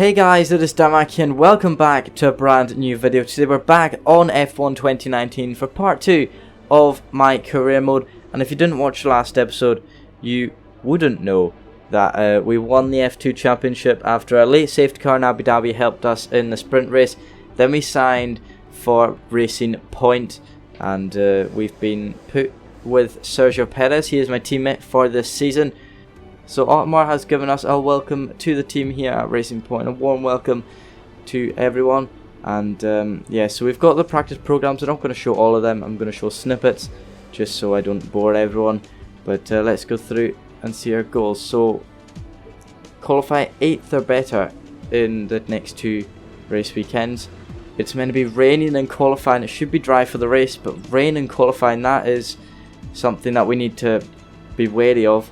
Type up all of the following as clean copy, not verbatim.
Hey guys, it is Damak and welcome back to a brand new video. Today we're back on F1 2019 for part 2 of my career mode. And if you didn't watch the last episode, you wouldn't know that we won the F2 championship after a late safety car in Abu Dhabi helped us in the sprint race. Then we signed for Racing Point and we've been put with Sergio Perez. He is my teammate for this season. So Otmar has given us a welcome to the team here at Racing Point, a warm welcome to everyone. And yeah, so we've got the practice programs. I'm not going to show all of them, I'm going to show snippets just so I don't bore everyone. But let's go through and see our goals. So qualify 8th or better in the next 2 race weekends. It's meant to be raining in qualifying. It should be dry for the race, but rain in qualifying, that is something that we need to be wary of.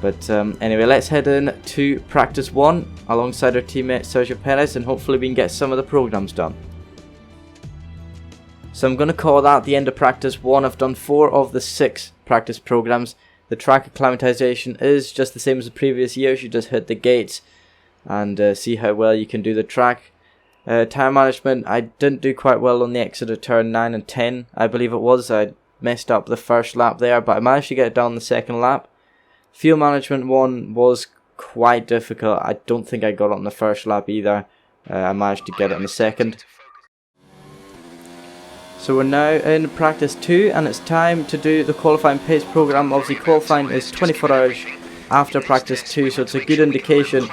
But anyway, let's head in to practice 1 alongside our teammate Sergio Perez, and hopefully we can get some of the programs done. So I'm going to call that the end of practice 1. I've done 4 of the 6 practice programs. The track acclimatization is just the same as the previous years. You just hit the gates and see how well you can do the track. Tire management, I didn't do quite well on the exit of turn 9 and 10, I believe it was. I messed up the first lap there, but I managed to get it down the second lap. Fuel management 1 was quite difficult. I don't think I got it on the first lap either. I managed to get it on the second. So we're now in practice 2 and it's time to do the qualifying pace program. Obviously qualifying is 24 hours after practice 2, so it's a good indication.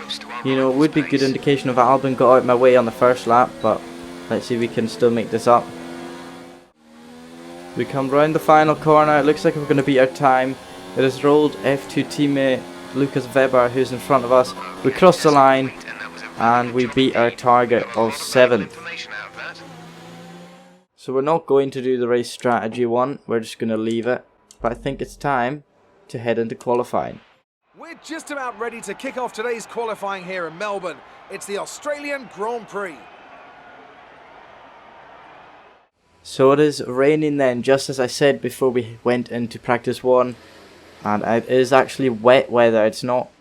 You know, it would be a good indication if Albon got out of my way on the first lap, but let's see if we can still make this up. We come round the final corner. It looks like we're going to beat our time. It is rolled F2 teammate Lucas Weber who's in front of us. We crossed the line and we beat our target of 7th. So we're not going to do the race strategy 1, we're just going to leave it. But I think it's time to head into qualifying. We're just about ready to kick off today's qualifying here in Melbourne. It's the Australian Grand Prix. So it is raining then, just as I said before we went into practice 1. And it is actually wet weather, it's not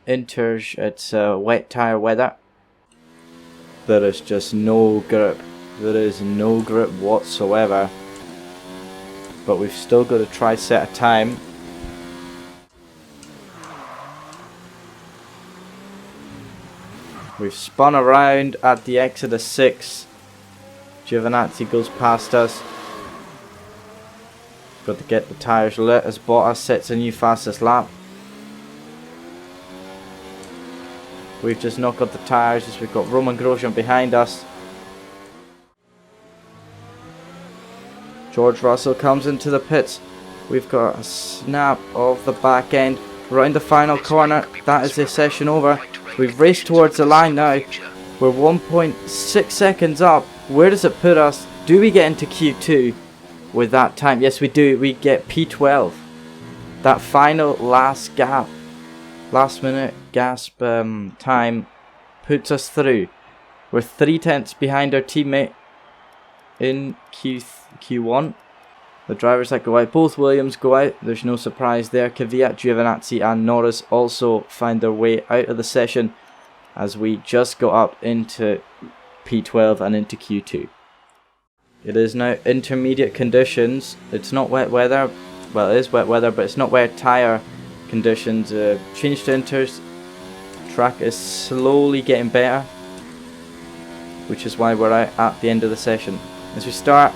inters, it's wet tyre weather. There is just no grip, there is no grip whatsoever. But we've still got to try set a time. We've spun around at the exit of 6. Giovinazzi goes past us. Got to get the tyres lit as Bottas sets a new fastest lap. We've just not got the tyres as we've got Roman Grosjean behind us. George Russell comes into the pits. We've got a snap of the back end. Round the final corner. That is the session over. We've raced towards the line now. We're 1.6 seconds up. Where does it put us? Do we get into Q2? With that time? Yes, we do. We get P12. That final last minute gasp time puts us through. We're 3 tenths behind our teammate in Q1. The drivers that go out, both Williams go out. There's no surprise there. Kvyat, Giovinazzi and Norris also find their way out of the session as we just got up into P12 and into Q2. It is now intermediate conditions. It's not wet weather. Well, it is wet weather, but it's not wet tyre conditions. Change to inters. Track is slowly getting better, which is why we're out at the end of the session. As we start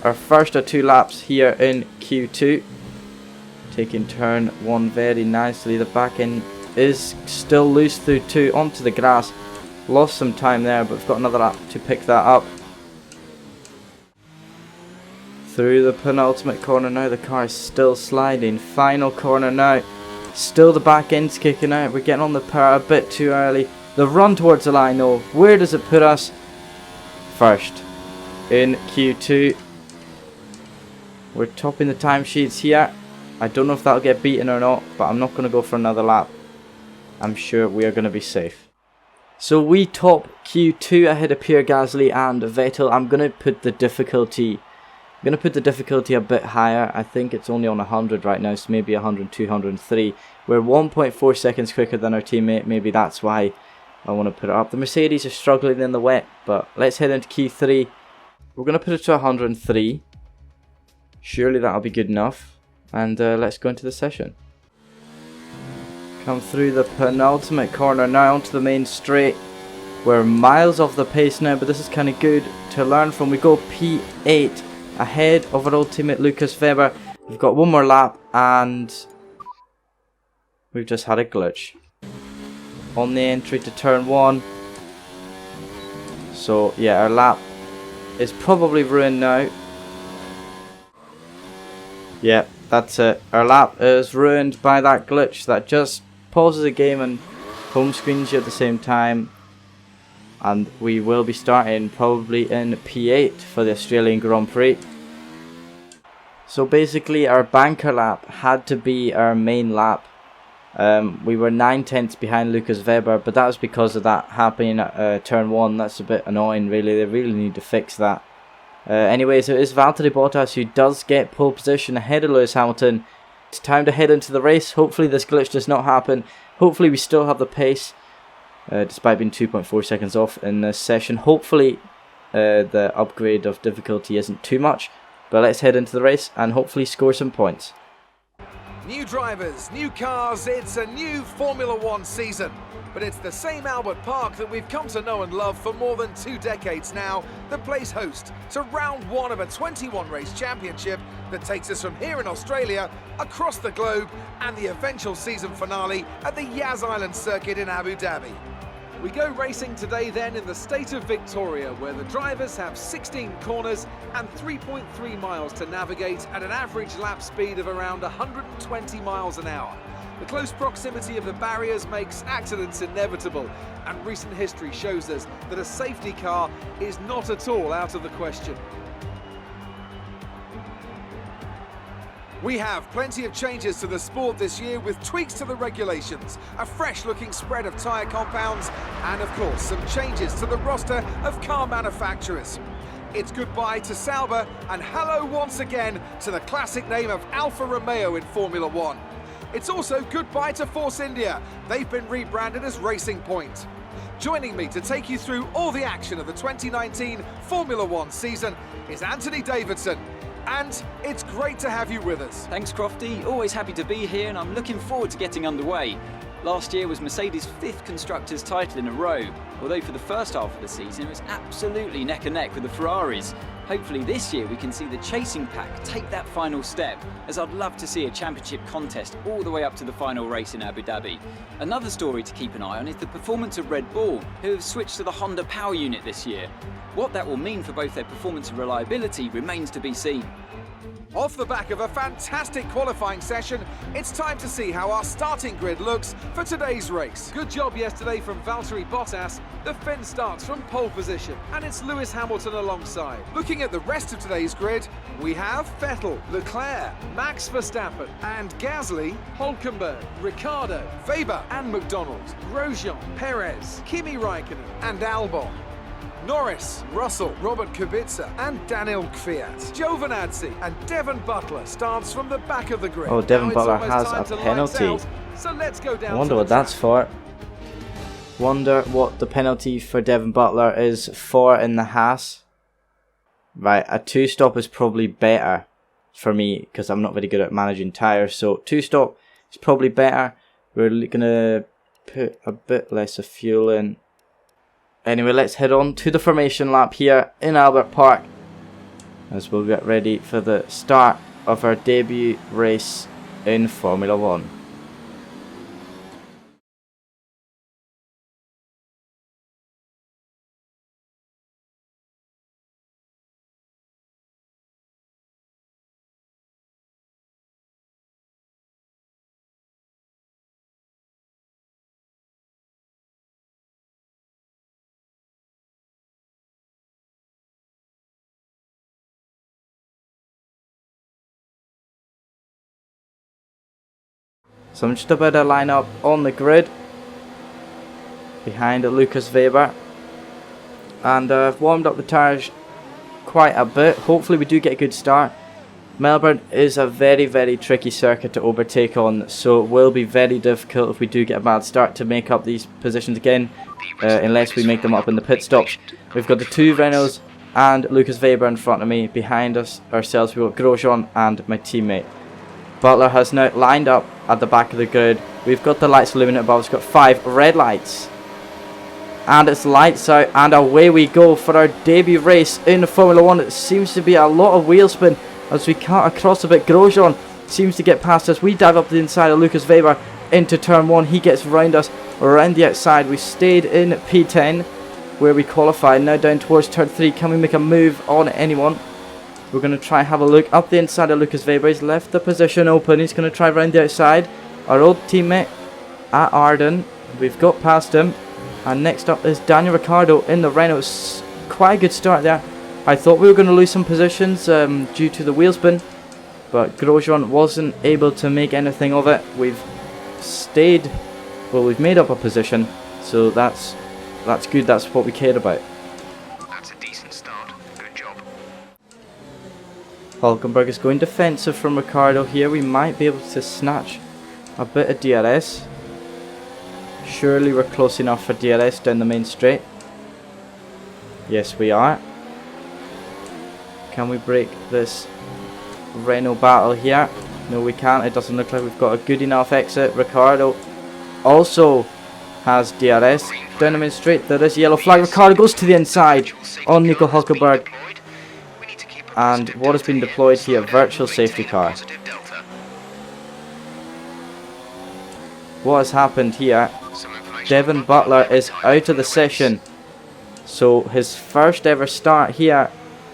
our first of 2 laps here in Q2, taking turn 1 very nicely. The back end is still loose through 2 onto the grass. Lost some time there, but we've got another lap to pick that up. Through the penultimate corner now, the car is still sliding. Final corner now, still the back end's kicking out. We're getting on the power a bit too early. The run towards the line though, where does it put us? First in Q2. We're topping the timesheets here. I don't know if that'll get beaten or not, but I'm not going to go for another lap. I'm sure we are going to be safe. So we top Q2 ahead of Pierre Gasly and Vettel. I'm going to put the difficulty a bit higher. I think it's only on 100 right now, so maybe 100, 203. We're 1.4 seconds quicker than our teammate. Maybe that's why I want to put it up. The Mercedes is struggling in the wet, but let's head into Q3. We're going to put it to 103. Surely that'll be good enough. And let's go into the session. Come through the penultimate corner now onto the main straight. We're miles off the pace now, but this is kind of good to learn from. We go P8 ahead of our old teammate Lucas Weber. We've got one more lap and we've just had a glitch on the entry to turn 1. So yeah, our lap is probably ruined now. Yeah, that's it. Our lap is ruined by that glitch that just pauses the game and home screens you at the same time. And we will be starting probably in P8 for the Australian Grand Prix. So basically our banker lap had to be our main lap. We were 9/10 behind Lucas Weber, but that was because of that happening at turn 1. That's a bit annoying really, they really need to fix that. Anyways, it is Valtteri Bottas who does get pole position ahead of Lewis Hamilton. It's time to head into the race. Hopefully this glitch does not happen. Hopefully we still have the pace. Despite being 2.4 seconds off in this session. Hopefully the upgrade of difficulty isn't too much. But let's head into the race and hopefully score some points. New drivers, new cars, it's a new Formula One season. But it's the same Albert Park that we've come to know and love for more than 2 decades now that plays host to round 1 of a 21 race championship that takes us from here in Australia across the globe and the eventual season finale at the Yas Island circuit in Abu Dhabi. We go racing today then in the state of Victoria, where the drivers have 16 corners and 3.3 miles to navigate at an average lap speed of around 120 miles an hour. The close proximity of the barriers makes accidents inevitable, and recent history shows us that a safety car is not at all out of the question. We have plenty of changes to the sport this year, with tweaks to the regulations, a fresh-looking spread of tyre compounds, and of course some changes to the roster of car manufacturers. It's goodbye to Sauber and hello once again to the classic name of Alfa Romeo in Formula One. It's also goodbye to Force India. They've been rebranded as Racing Point. Joining me to take you through all the action of the 2019 Formula One season is Anthony Davidson. And it's great to have you with us. Thanks, Crofty. Always happy to be here, and I'm looking forward to getting underway. Last year was Mercedes' 5th Constructors' title in a row, although for the first half of the season it was absolutely neck and neck with the Ferraris. Hopefully this year we can see the chasing pack take that final step, as I'd love to see a championship contest all the way up to the final race in Abu Dhabi. Another story to keep an eye on is the performance of Red Bull, who have switched to the Honda power unit this year. What that will mean for both their performance and reliability remains to be seen. Off the back of a fantastic qualifying session, it's time to see how our starting grid looks for today's race. Good job yesterday from Valtteri Bottas. The Finn starts from pole position, and it's Lewis Hamilton alongside. Looking at the rest of today's grid, we have Vettel, Leclerc, Max Verstappen, and Gasly, Hülkenberg, Ricciardo, Weber and McDonald, Grosjean, Perez, Kimi Raikkonen and Albon. Norris, Russell, Robert Kubica and Daniel Kvyat. Giovinazzi and Devon Butler starts from the back of the grid. Oh, Devon Butler has a penalty. So let's go down. I wonder what that's for. Wonder what the penalty for Devon Butler is for in the Haas. Right, a 2-stop is probably better for me because I'm not very good at managing tyres. So 2-stop is probably better. We're going to put a bit less of fuel in. Anyway, let's head on to the formation lap here in Albert Park as we'll get ready for the start of our debut race in Formula One. So I'm just about to line up on the grid behind Lucas Weber, and I've warmed up the tyres quite a bit. Hopefully we do get a good start. Melbourne is a very, very tricky circuit to overtake on, so it will be very difficult if we do get a bad start to make up these positions again. unless we make them up in the pit stops. We've got the two Renaults and Lucas Weber in front of me. Behind us ourselves we've got Grosjean and my teammate. Butler has now lined up at the back of the grid. We've got the lights illuminated above us. We've got 5 red lights. And it's lights out and away we go for our debut race in Formula 1. It seems to be a lot of wheel spin as we cut across a bit. Grosjean seems to get past us. We dive up the inside of Lucas Weber into turn 1. He gets around us, around the outside. We stayed in P10 where we qualified. Now down towards turn 3. Can we make a move on anyone? We're going to try have a look up the inside of Lucas Weber. He's left the position open. He's going to try round the outside. Our old teammate at Arden. We've got past him. And next up is Daniel Ricciardo in the Renault. It's quite a good start there. I thought we were going to lose some positions due to the wheel spin, but Grosjean wasn't able to make anything of it. We've stayed, well, we've made up a position, so that's good. That's what we cared about. That's a decent start. Good job. Hulkenberg is going defensive from Ricciardo here. We might be able to snatch a bit of DRS. Surely we're close enough for DRS down the main straight. Yes, we are. Can we break this Renault battle here? No, we can't. It doesn't look like we've got a good enough exit. Ricciardo also has DRS down the main straight. There is a yellow flag. Ricciardo goes to the inside on Nico Hulkenberg. And what has been deployed here? Virtual safety car. What has happened here? Devin Butler is out of the session. So his first ever start here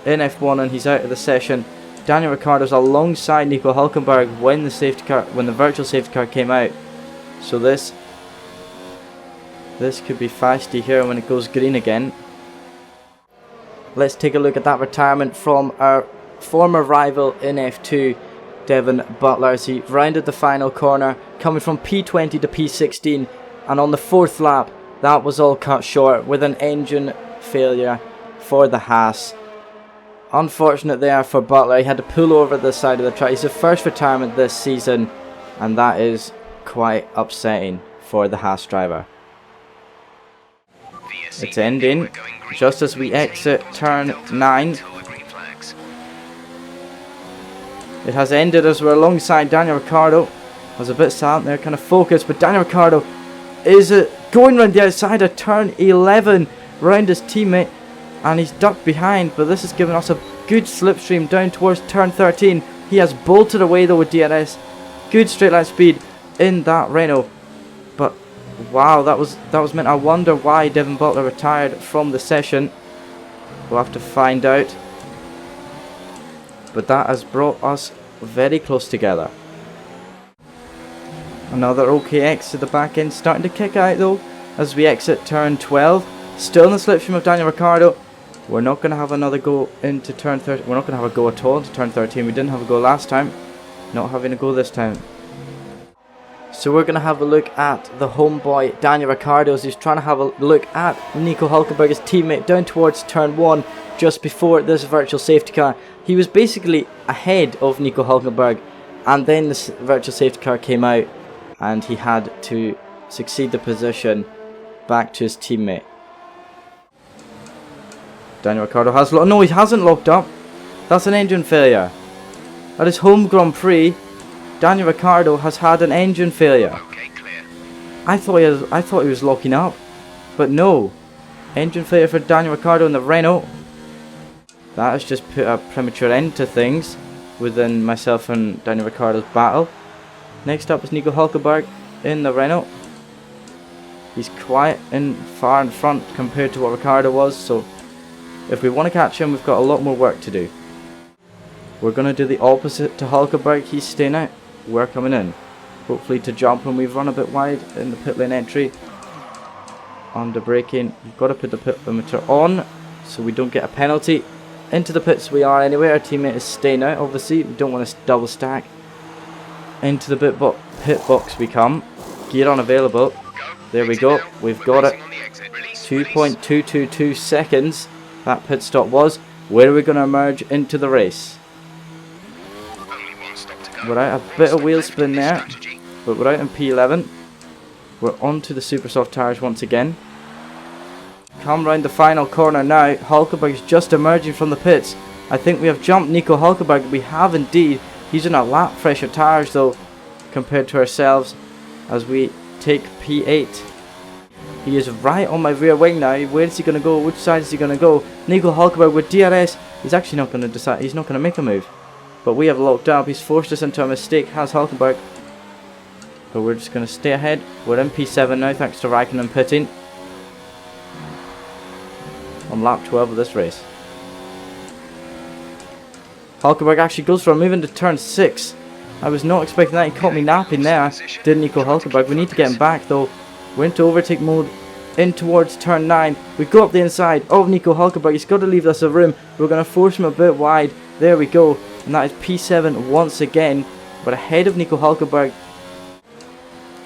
in F1 and he's out of the session. Daniel Ricciardo's alongside Nico Hulkenberg when the virtual safety car came out. So this could be feisty here when it goes green again. Let's take a look at that retirement from our former rival in F2, Devin Butler, as he rounded the final corner, coming from P20 to P16, and on the 4th lap, that was all cut short with an engine failure for the Haas. Unfortunate there for Butler. He had to pull over the side of the track. He's the first retirement this season, and that is quite upsetting for the Haas driver. It's ending just as we exit turn 9. It has ended as we're alongside Daniel Ricciardo. I was a bit silent there, kind of focused, but Daniel Ricciardo is going round the outside of turn 11 round his teammate, and he's ducked behind, but this has given us a good slipstream down towards turn 13. He has bolted away though with DRS. Good straight line speed in that Renault, but wow, that was meant. I wonder why Devin Butler retired from the session. We'll have to find out, but that has brought us very close together. Another OKX to the back end, starting to kick out though as we exit turn 12. Still in the slipstream of Daniel Ricciardo. We're not going to have another go into turn 13. We're not going to have a go at all into turn 13. We didn't have a go last time. Not having a go this time. So we're going to have a look at the homeboy Daniel Ricciardo as he's trying to have a look at Nico Hulkenberg, his teammate, down towards turn 1 just before this virtual safety car. He was basically ahead of Nico Hulkenberg, and then this virtual safety car came out and he had to succeed the position back to his teammate. Daniel Ricciardo has no, he hasn't locked up. That's an engine failure. At his home Grand Prix, Daniel Ricciardo has had an engine failure. Okay, clear. I thought he was locking up, but no. Engine failure for Daniel Ricciardo in the Renault. That has just put a premature end to things within myself and Daniel Ricciardo's battle. Next up is Nico Hulkenberg in the Renault. He's quite far in front compared to what Ricciardo was, so if we want to catch him, we've got a lot more work to do. We're going to do the opposite to Hulkenberg. He's staying out. We're coming in. Hopefully to jump when we've run a bit wide in the pit lane entry. Under braking. We've got to put the pit limiter on so we don't get a penalty. Into the pits we are anyway. Our teammate is staying out, obviously. We don't want to double stack. Into the pit box we come. Gear unavailable. There we go. We've got it. 2.222 seconds. That pit stop was. Where are we going to emerge into the race? We're out a bit of wheel spin there, but we're out in P11. We're onto the super soft tires once again. come round the final corner now. Hulkenberg is just emerging from the pits. I think we have jumped Nico Hulkenberg. We have indeed. He's in a lap fresher tyres though, compared to ourselves, as we take P8. He is right on my rear wing now. Where is he going to go? Which side is he going to go? Nico Hulkenberg with DRS. He's actually not going to decide. He's not going to make a move. But we have locked up. He's forced us into a mistake, has Hulkenberg. But we're just going to stay ahead. We're in P7 now, thanks to Raikkonen pitting on lap 12 of this race. Hulkenberg actually goes for a move into turn 6. I was not expecting that. He caught me napping there, did Nico Hulkenberg. We need to get him back though. We're into overtake mode in towards turn 9. We go up the inside of Nico Hulkenberg. He's got to leave us a room. We're going to force him a bit wide. There we go. And that is P7 once again. We're ahead of Nico Hulkenberg.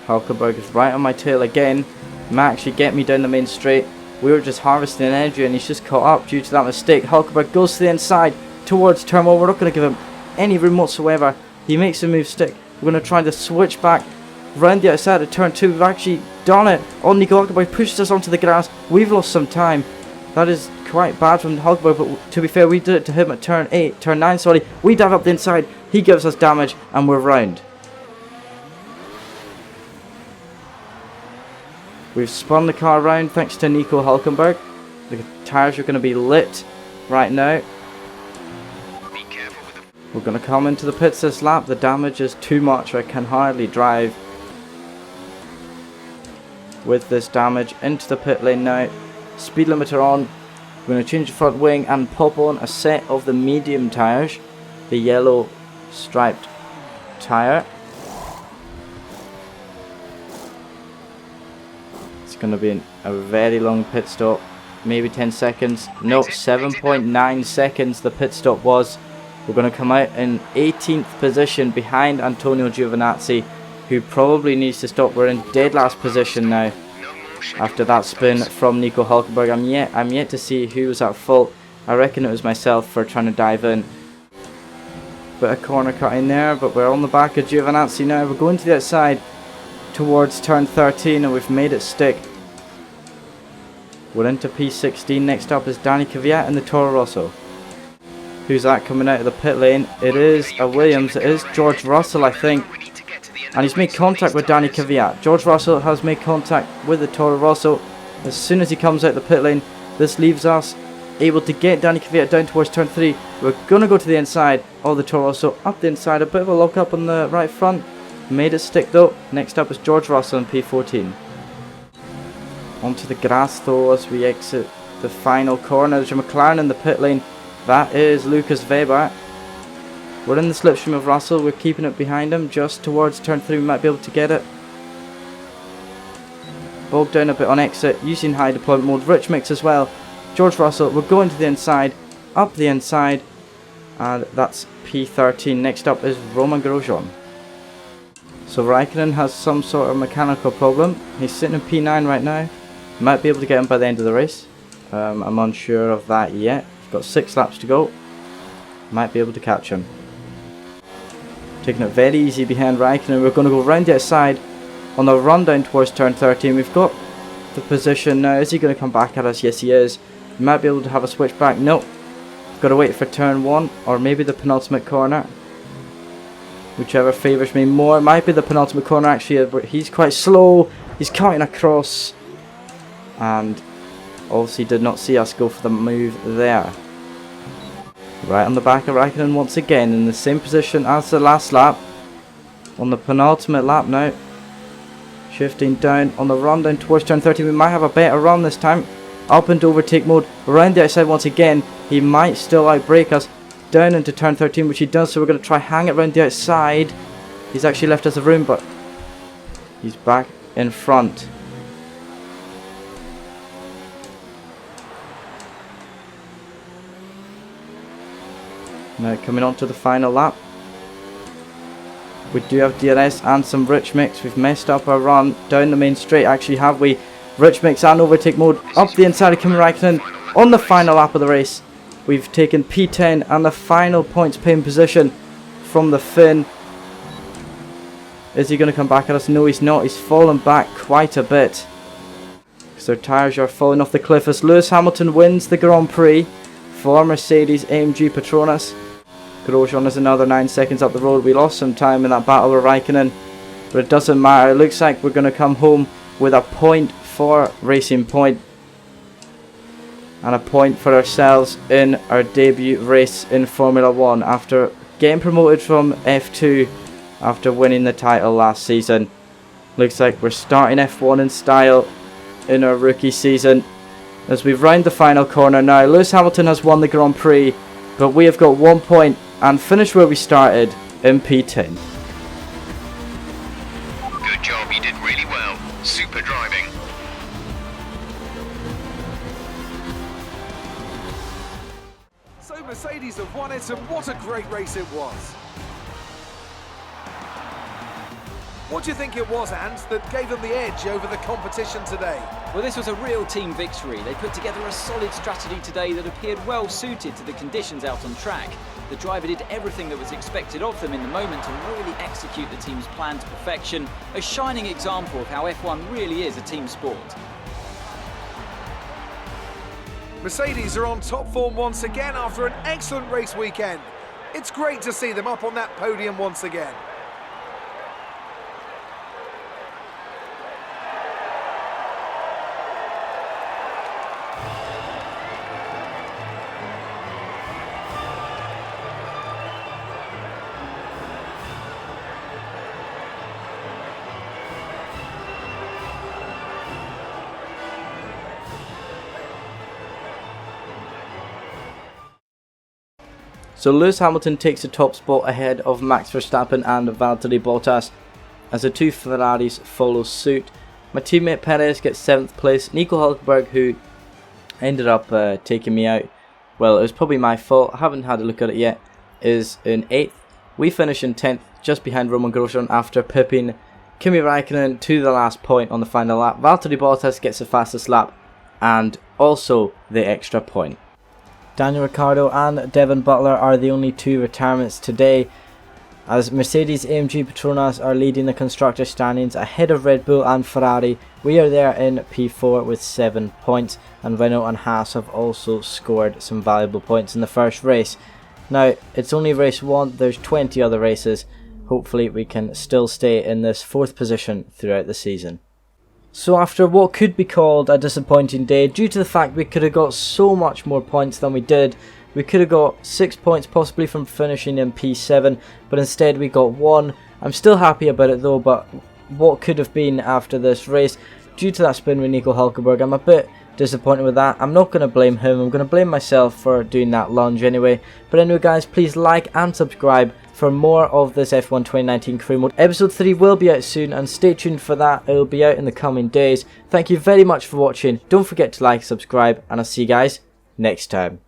Hulkenberg is right on my tail again. Might actually get me down the main straight. We were just harvesting energy and he's just caught up due to that mistake. Hulkenberg goes to the inside towards turn 1. We're not going to give him any room whatsoever. He makes the move stick. We're going to try to switch back round the outside of turn 2. We've actually done it. Oh, Nico Hulkenberg pushes us onto the grass. We've lost some time. That is quite bad from Hulkenberg, but to be fair, we did it to him at turn 9, sorry. We dive up the inside. He gives us damage and we're round. We've spun the car around thanks to Nico Hulkenberg. The tyres are going to be lit right now. We're going to come into the pits this lap. The damage is too much. I can hardly drive with this damage. Into the pit lane now. Speed limiter on. We're going to change the front wing and pop on a set of the medium tyres. The yellow striped tyre. It's going to be a very long pit stop. Maybe 10 seconds. No, 7.9 seconds the pit stop was. We're going to come out in 18th position behind Antonio Giovinazzi, who probably needs to stop. We're in dead last position now after that spin from Nico Hulkenberg. I'm yet to see who was at fault. I reckon it was myself for trying to dive in. Bit of corner cut in there, but we're on the back of Giovinazzi now. We're going to the outside towards turn 13 and we've made it stick. We're into P16. Next up is Danny Kvyat in the Toro Rosso. Who's that coming out of the pit lane? It is a Williams. It is George Russell, I think. And he's made contact with Danny Kvyat. George Russell has made contact with the Toro Rosso. As soon as he comes out the pit lane, this leaves us able to get Danny Kvyat down towards turn 3. We're going to go to the inside of the Toro Rosso. Up the inside, a bit of a lock up on the right front. Made it stick though. Next up is George Russell in P14. Onto the grass though as we exit the final corner. There's your McLaren in the pit lane. That is Lucas Weber. We're in the slipstream of Russell. We're keeping it behind him just towards turn 3. We might be able to get it. Bogged down a bit on exit using high deployment mode. Rich mix as well. George Russell. We're going to the inside. Up the inside. And that's P13. Next up is Roman Grosjean. So Raikkonen has some sort of mechanical problem. He's sitting in P9 right now. Might be able to get him by the end of the race. I'm unsure of that yet. He's got 6 laps to go. Might be able to catch him. Taking it very easy behind Raikkonen. We're going to go round the outside on the run down towards turn 13. We've got the position now. Is he going to come back at us? Yes, he is. He might be able to have a switch back. Nope. Got to wait for turn 1 or maybe the penultimate corner. Whichever favours me more. It might be the penultimate corner actually, but he's quite slow. He's cutting across. And obviously did not see us go for the move there. Right on the back of Raikkonen once again in the same position as the last lap. On the penultimate lap now. Shifting down on the run down towards turn 13. We might have a better run this time. Up into overtake mode. Around the outside once again. He might still outbrake us. Down into turn 13, which he does, so we're going to try hang it around the outside. He's actually left us a room, but he's back in front. Now coming on to the final lap. We do have DRS and some rich mix. We've messed up our run down the main straight, actually, have we? Rich mix and overtake mode up the inside of Kimi Raikkonen on the final lap of the race. We've taken P10 and the final points paying position from the Finn. Is he going to come back at us? No, he's not. He's fallen back quite a bit. because their tyres are falling off the cliff as Lewis Hamilton wins the Grand Prix for Mercedes-AMG Petronas. Grosjean is another 9 seconds up the road. We lost some time in that battle with Raikkonen, but it doesn't matter. It looks like we're going to come home with a point for Racing Point and a point for ourselves in our debut race in Formula 1 after getting promoted from F2 after winning the title last season. Looks like we're starting F1 in style in our rookie season as we round the final corner now. Lewis Hamilton has won the Grand Prix, but we have got 1 point and finished where we started in P10. Good job, you did really well. Super driving. So Mercedes have won it, and what a great race it was. What do you think it was, Ant, that gave them the edge over the competition today? Well, this was a real team victory. They put together a solid strategy today that appeared well suited to the conditions out on track. The driver did everything that was expected of them in the moment to really execute the team's plan to perfection, a shining example of how F1 really is a team sport. Mercedes are on top form once again after an excellent race weekend. It's great to see them up on that podium once again. So Lewis Hamilton takes the top spot ahead of Max Verstappen and Valtteri Bottas as the two Ferraris follow suit. My teammate Perez gets 7th place. Nico Hulkenberg, who ended up taking me out, well, it was probably my fault, I haven't had a look at it yet, is in 8th. We finish in 10th, just behind Roman Grosjean after pipping Kimi Raikkonen to the last point on the final lap. Valtteri Bottas gets the fastest lap and also the extra point. Daniel Ricciardo and Devon Butler are the only two retirements today, as Mercedes-AMG Petronas are leading the constructor standings ahead of Red Bull and Ferrari. We are there in P4 with 7 points, and Renault and Haas have also scored some valuable points in the first race. Now, it's only race 1, there's 20 other races. Hopefully we can still stay in this 4th position throughout the season. So after what could be called a disappointing day, due to the fact we could have got so much more points than we did, we could have got 6 points possibly from finishing in P7, but instead we got 1. I'm still happy about it though, but what could have been after this race, due to that spin with Nico Hulkenberg, I'm a bit disappointed with that. I'm not going to blame him, I'm going to blame myself for doing that lunge anyway. But anyway guys, please like and subscribe for more of this F1 2019 career mode. Episode 3 will be out soon, and stay tuned for that, it will be out in the coming days. Thank you very much for watching, don't forget to like, subscribe, and I'll see you guys next time.